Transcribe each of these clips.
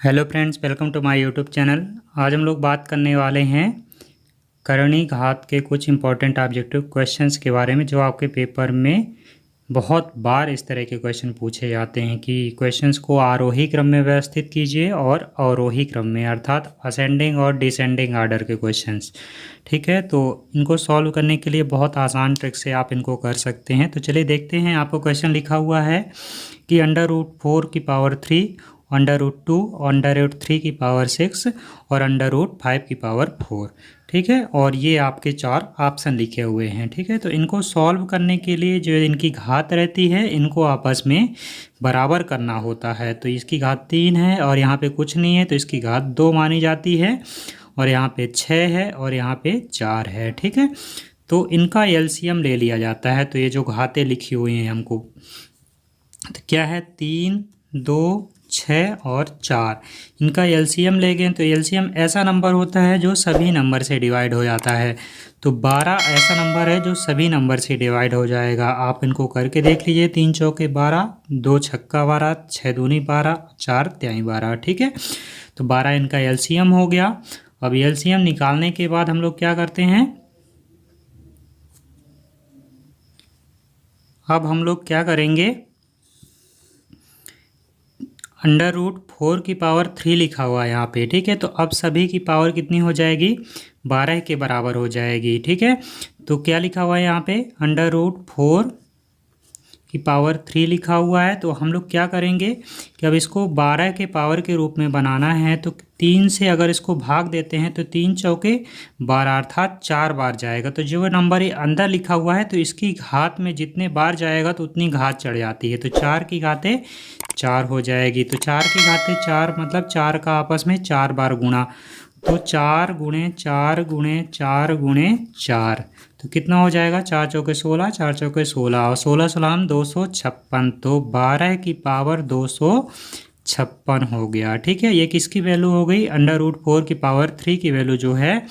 Hello friends, welcome to my YouTube channel. आज हम लोग बात करने वाले हैं करणी घात के कुछ इंपॉर्टेंट ऑब्जेक्टिव क्वेश्चंस के बारे में, जो आपके पेपर में बहुत बार इस तरह के क्वेश्चन पूछे जाते हैं कि क्वेश्चंस को आरोही क्रम में व्यवस्थित कीजिए और अवरोही क्रम में, अर्थात असेंडिंग और डिसेंडिंग आर्डर के क्वेश्चंस। ठीक है, तो इनको सॉल्व करने के लिए बहुत आसान ट्रिक से आप इनको कर सकते हैं। तो चलिए देखते हैं। आपको क्वेश्चन लिखा हुआ है कि √4⁵ √2, √3 की पावर 6 और √5 की पावर 4। ठीक है, और ये आपके 4 ऑप्शन लिखे हुए हैं। ठीक है, तो इनको सॉल्व करने के लिए जो इनकी घात रहती है, इनको आपस में बराबर करना होता है। तो इसकी घात 3 है और यहाँ पे कुछ नहीं है, तो इसकी घात 2 मानी जाती है, और यहाँ पे 6 है और यहाँ पे 4 है। ठीक है, तो इनका एलसीएम ले लिया जाता है। तो ये जो घातें लिखी हुई हैं हमको, तो क्या है, 3, 2, 6 और 4, इनका एलसीएम ले गए। तो एलसीएम ऐसा नंबर होता है जो सभी नंबर से डिवाइड हो जाता है। तो 12 ऐसा नंबर है जो सभी नंबर से डिवाइड हो जाएगा। आप इनको करके देख लीजिए। 3 चौके 12, 2 छक्का 12, 6 दूनी 12, 4 त्याई 12। ठीक है, तो 12 इनका एलसीएम हो गया। अब एलसीएम निकालने के बाद हम लोग क्या करते हैं, अब हम लोग क्या करेंगे, √4⁴ लिखा हुआ है यहाँ पे। ठीक है, तो अब सभी की पावर कितनी हो जाएगी, 12 के बराबर हो जाएगी। ठीक है, तो क्या लिखा हुआ है यहाँ पे, √4⁵ लिखा हुआ है। तो हम लोग क्या करेंगे कि अब इसको 12 के पावर के रूप में बनाना है। तो 3 से अगर इसको भाग देते हैं तो 3 चौके 12, अर्थात 4 बार जाएगा। तो जो नंबर ये अंदर लिखा हुआ है, तो इसकी घात में जितने बार जाएगा तो उतनी घात चढ़ जाती है। तो 4 की घातें 4 हो जाएगी। तो 4 की घातें 4 मतलब 4 का आपस में 4 बार गुणा। तो 4 गुणे 4 गुणे 4 गुणे 4, तो कितना हो जाएगा, 4 चौके 16, 4 चौके 16 और 16 16 256। तो 12 की पावर 256 हो गया। ठीक है, ये किसकी वैल्यू हो गई, √4⁵ की वैल्यू जो है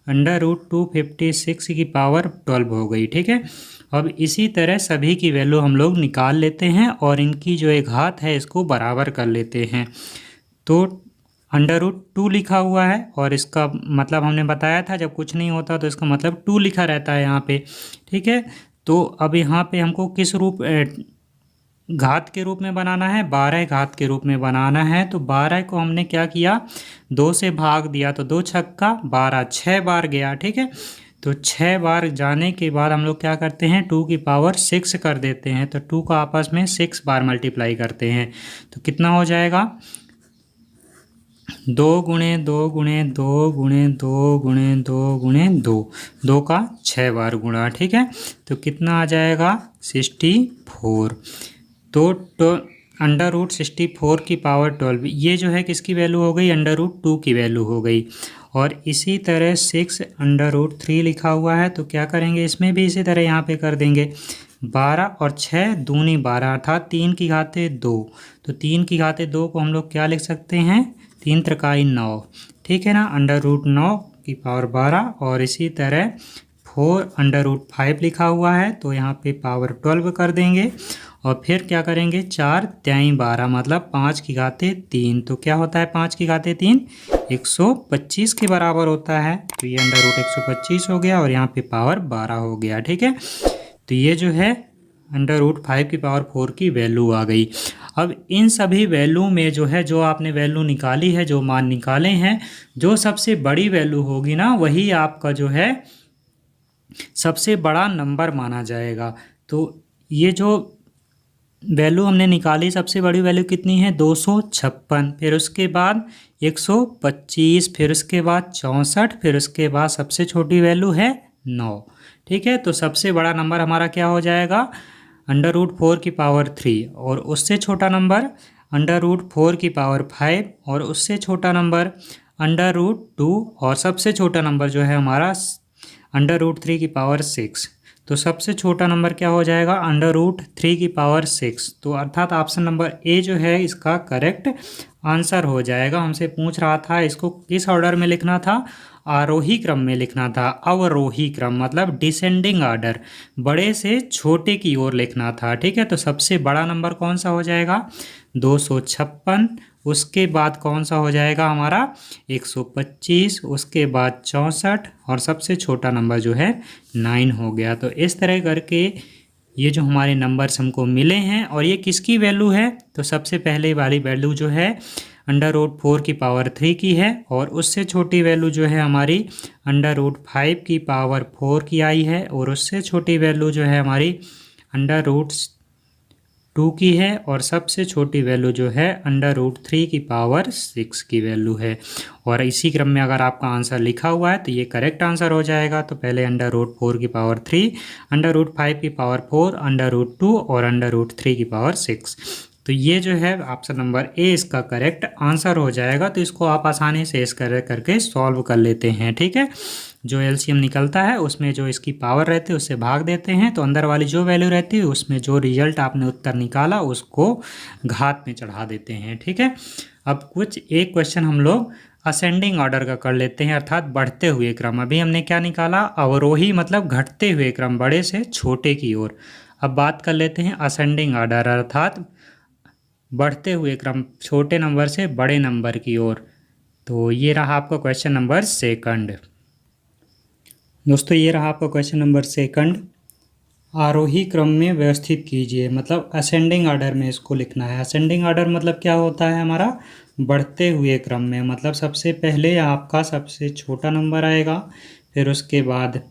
√256 की पावर 12 हो गई। ठीक है, अब इसी तरह सभी की वैल्यू हम लोग निकाल लेते हैं और इनकी जो एक घात है इसको बराबर कर लेते हैं। तो √2 लिखा हुआ है और इसका मतलब हमने बताया था, जब कुछ नहीं होता तो इसका मतलब 2 लिखा रहता है यहाँ पे। ठीक है, तो अब यहाँ पे हमको किस रूप घात के रूप में बनाना है, 12 घात के रूप में बनाना है। तो 12 को हमने क्या किया, 2 से भाग दिया, तो 2 छक्का 12, 6 बार गया। ठीक है, तो 6 बार जाने के बाद हम लोग क्या करते हैं, 2 की पावर 6 कर देते हैं। तो 2 का आपस में 6 बार मल्टीप्लाई करते हैं, तो कितना हो जाएगा, 2 गुणे 2 गुणे 2 गुणे 2 गुणे 2 गुणे 2, 2 का 6 बार गुणा। ठीक है, तो कितना आ जाएगा, 64। तो √64 की पावर 12, ये जो है किसकी वैल्यू हो गई, √2 की वैल्यू हो गई। और इसी तरह 6 √3 लिखा हुआ है। तो क्या करेंगे, इसमें भी इसी तरह यहाँ पे कर देंगे, 12 और 6 दूनी 12, अर्थात 3 की घातें 2। तो 3 की घातें 2 को हम लोग क्या लिख सकते हैं, 3 त्रिकाई 9। ठीक है ना, √9 की पावर 12। और इसी तरह 4 √5 लिखा हुआ है, तो यहाँ पे पावर 12 कर देंगे। और फिर क्या करेंगे, 4 त्याई 12 मतलब 5 की घातें 3। तो क्या होता है, 5 की घातें 3 125 के बराबर होता है। तो ये √125 हो गया और यहाँ पे पावर 12 हो गया। ठीक है, तो ये जो है √5 की पावर 4 की वैल्यू आ गई। अब इन सभी वैल्यू में जो है, जो आपने वैल्यू निकाली है, जो मान निकाले हैं, जो सबसे बड़ी वैल्यू होगी ना, वही आपका जो है सबसे बड़ा नंबर माना जाएगा। तो ये जो वैल्यू हमने निकाली, सबसे बड़ी वैल्यू कितनी है, 256, फिर उसके बाद 125, फिर उसके बाद 64, फिर उसके बाद सबसे छोटी वैल्यू है 9। ठीक है, तो सबसे बड़ा नंबर हमारा क्या हो जाएगा, √4 की पावर 3, और उससे छोटा नंबर √4 की पावर 5, और उससे छोटा नंबर √2, और सबसे छोटा नंबर जो है हमारा √3 की पावर 6। तो सबसे छोटा नंबर क्या हो जाएगा, √3 की पावर 6। तो अर्थात ऑप्शन नंबर ए जो है इसका करेक्ट आंसर हो जाएगा। हमसे पूछ रहा था इसको किस ऑर्डर में लिखना था, आरोही क्रम में लिखना था। अवरोही क्रम मतलब डिसेंडिंग ऑर्डर, बड़े से छोटे की ओर लिखना था। ठीक है, तो सबसे बड़ा नंबर कौन सा हो जाएगा, 256, उसके बाद कौन सा हो जाएगा हमारा 125, उसके बाद 64 और सबसे छोटा नंबर जो है 9 हो गया। तो इस तरह करके ये जो हमारे नंबर्स हमको मिले हैं, और ये किसकी वैल्यू है, तो सबसे पहले वाली वैल्यू जो है √4 की पावर 3 की है, और उससे छोटी वैल्यू जो है हमारी √5 की पावर 4 की आई है, और उससे छोटी वैल्यू जो है हमारी √2 की है, और सबसे छोटी वैल्यू जो है √3 की पावर 6 की वैल्यू है। और इसी क्रम में अगर आपका आंसर लिखा हुआ है तो ये करेक्ट आंसर हो जाएगा। तो पहले √4 की पावर 3, √5 की पावर 4, √2 और √3 की पावर 6। तो ये जो है ऑप्शन नंबर ए इसका करेक्ट आंसर हो जाएगा। तो इसको आप आसानी से इस करके सॉल्व कर लेते हैं, ठीक है। जो एलसीएम निकलता है उसमें जो इसकी पावर रहती है उससे भाग देते हैं, तो अंदर वाली जो वैल्यू रहती है उसमें जो रिजल्ट आपने उत्तर निकाला उसको घात में चढ़ा देते हैं, ठीक है। अब कुछ एक क्वेश्चन हम लोग असेंडिंग ऑर्डर का कर लेते हैं, अर्थात बढ़ते हुए क्रम। अभी हमने क्या निकाला, अवरोही मतलब घटते हुए क्रम, बड़े से छोटे की ओर। अब बात कर लेते हैं असेंडिंग ऑर्डर, अर्थात बढ़ते हुए क्रम, छोटे नंबर से बड़े नंबर की ओर। तो ये रहा आपका क्वेश्चन नंबर सेकंड। दोस्तों ये रहा आपका क्वेश्चन नंबर सेकंड। आरोही क्रम में व्यवस्थित कीजिए, मतलब असेंडिंग ऑर्डर में इसको लिखना है। असेंडिंग ऑर्डर मतलब क्या होता है हमारा, बढ़ते हुए क्रम में, मतलब सबसे पहले आपका सबसे छोटा नंबर आएगा, फिर उसके बाद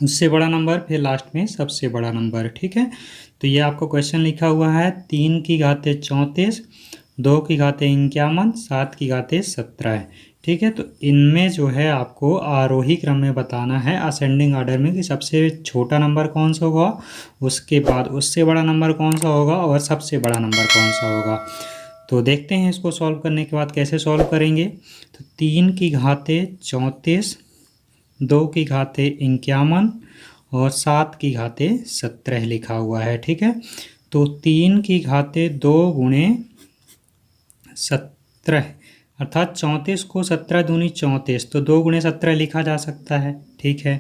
उससे बड़ा नंबर, फिर लास्ट में सबसे बड़ा नंबर, ठीक है। तो ये आपको क्वेश्चन लिखा हुआ है 3 की घाते 34, 2 की घाते 51, 7 की घाते 17, ठीक है। तो इनमें जो है आपको आरोही क्रम में बताना है असेंडिंग ऑर्डर में कि सबसे छोटा नंबर कौन सा होगा, उसके बाद उससे बड़ा नंबर कौन सा होगा, और सबसे बड़ा नंबर कौन सा होगा। तो देखते हैं इसको सॉल्व करने के बाद कैसे सॉल्व करेंगे। तो 3 की घाते 34, 2 की घाते 51 और 7 की घाते 17 लिखा हुआ है, ठीक है। तो 3 की घाते 2 गुणे 17, अर्थात 34 को 17 दूनी 34, तो 2 गुणे 17 लिखा जा सकता है, ठीक है।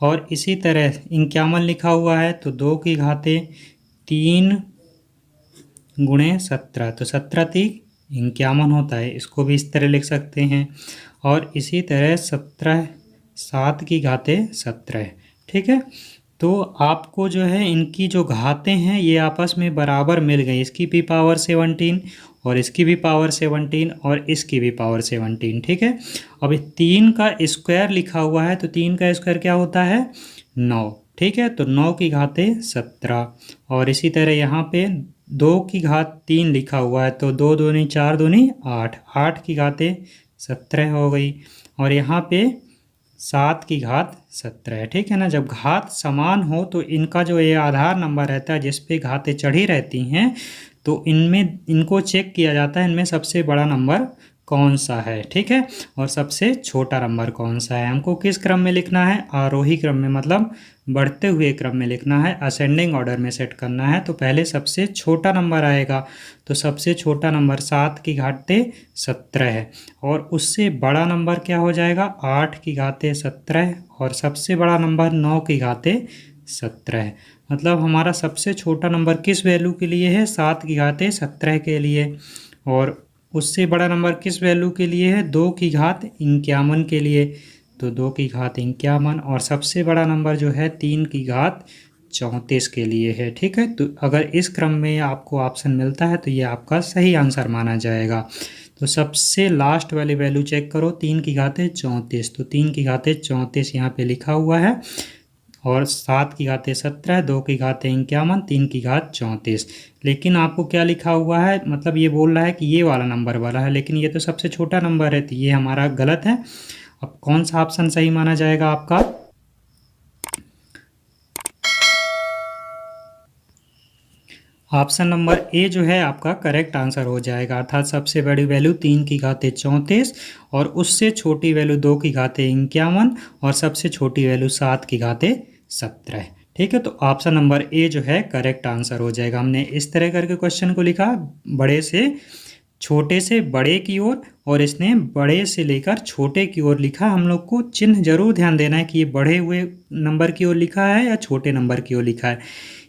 और इसी तरह 51 लिखा हुआ है, तो 2 की घाते 3 गुणे 17, तो 17 तीक 51 होता है, इसको भी इस तरह लिख सकते हैं। और इसी तरह 17 7 की घाते 17, ठीक है। तो आपको जो है इनकी जो घातें हैं ये आपस में बराबर मिल गई, इसकी भी पावर 17 और इसकी भी पावर 17 और इसकी भी पावर 17, ठीक है। अब 3 का स्क्वायर लिखा हुआ है, तो 3 का स्क्वायर क्या होता है 9, ठीक है। तो 9 की घाते 17, और इसी तरह यहाँ पे 2 की घात 3 लिखा हुआ है, तो 2 दूनी 4 दूनी 8, 8 की घाते 17 हो गई, और यहाँ पे 7 की घात 17, ठीक है ना। जब घात समान हो तो इनका जो ये आधार नंबर रहता है जिस पे घातें चढ़ी रहती हैं, तो इनमें इनको चेक किया जाता है इनमें सबसे बड़ा नंबर कौन सा है, ठीक है, और सबसे छोटा नंबर कौन सा है। हमको किस क्रम में लिखना है, आरोही क्रम में, मतलब बढ़ते हुए क्रम में लिखना है, असेंडिंग ऑर्डर में सेट करना है। तो पहले सबसे छोटा नंबर आएगा, तो सबसे छोटा नंबर 7 की घाते 17 है, और उससे बड़ा नंबर क्या हो जाएगा 8 की घाते 17, और सबसे बड़ा नंबर 9 की घाते 17। मतलब हमारा सबसे छोटा नंबर किस वैल्यू के लिए है, 7 की घाते 17 के लिए, और उससे बड़ा नंबर किस वैल्यू के लिए है, 2 की घात 51 के लिए, तो 2 की घात 51, और सबसे बड़ा नंबर जो है 3 की घात 34 के लिए है, ठीक है। तो अगर इस क्रम में आपको ऑप्शन मिलता है तो ये आपका सही आंसर माना जाएगा। तो सबसे लास्ट वाली वैल्यू चेक करो, 3 की घाते 34, तो 3 की घाते 34 यहाँ पे लिखा हुआ है, और 7 की घाते 17, 2 की घाते 51, 3 की घात 34। लेकिन आपको क्या लिखा हुआ है, मतलब ये बोल रहा है कि ये वाला नंबर वाला है, लेकिन ये तो सबसे छोटा नंबर है, तो ये हमारा गलत है। अब कौन सा ऑप्शन सही माना जाएगा आपका, ऑप्शन नंबर ए जो है आपका करेक्ट आंसर हो जाएगा, अर्थात सबसे बड़ी वैल्यू 3 की घाते 34 और उससे छोटी वैल्यू 2 की घाते 51 और सबसे छोटी वैल्यू 7 की घाते 17, ठीक है। तो ऑप्शन नंबर ए जो है करेक्ट आंसर हो जाएगा। हमने इस तरह करके क्वेश्चन को लिखा, बड़े से छोटे से बड़े की ओर, और इसने बड़े से लेकर छोटे की ओर लिखा। हम लोग को चिन्ह जरूर ध्यान देना है कि ये बढ़े हुए नंबर की ओर लिखा है या छोटे नंबर की ओर लिखा है।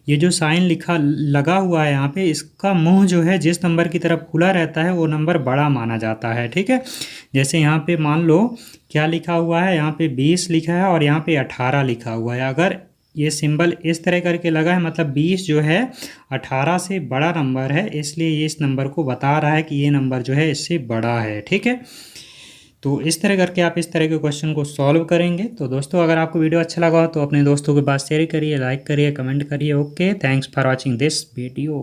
ये जो साइन लिखा लगा हुआ है यहाँ पे, इसका मुंह जो है जिस नंबर की तरफ खुला रहता है वो नंबर बड़ा माना जाता है। ठीक है, जैसे यहाँ पे मान लो क्या लिखा हुआ है, यहाँ पे 20 लिखा है और यहाँ पे 18 लिखा हुआ है। अगर ये सिंबल इस तरह करके लगा है मतलब 20 जो है 18 से बड़ा नंबर है, इसलिए ये इस नंबर को बता रहा है कि ये नंबर जो है इससे बड़ा है। ठीक है, तो इस तरह करके आप इस तरह के क्वेश्चन को सॉल्व करेंगे। तो दोस्तों अगर आपको वीडियो अच्छा लगा हो तो अपने दोस्तों के पास शेयर करिए, लाइक करिए, कमेंट करिए। Okay, thanks for watching this video.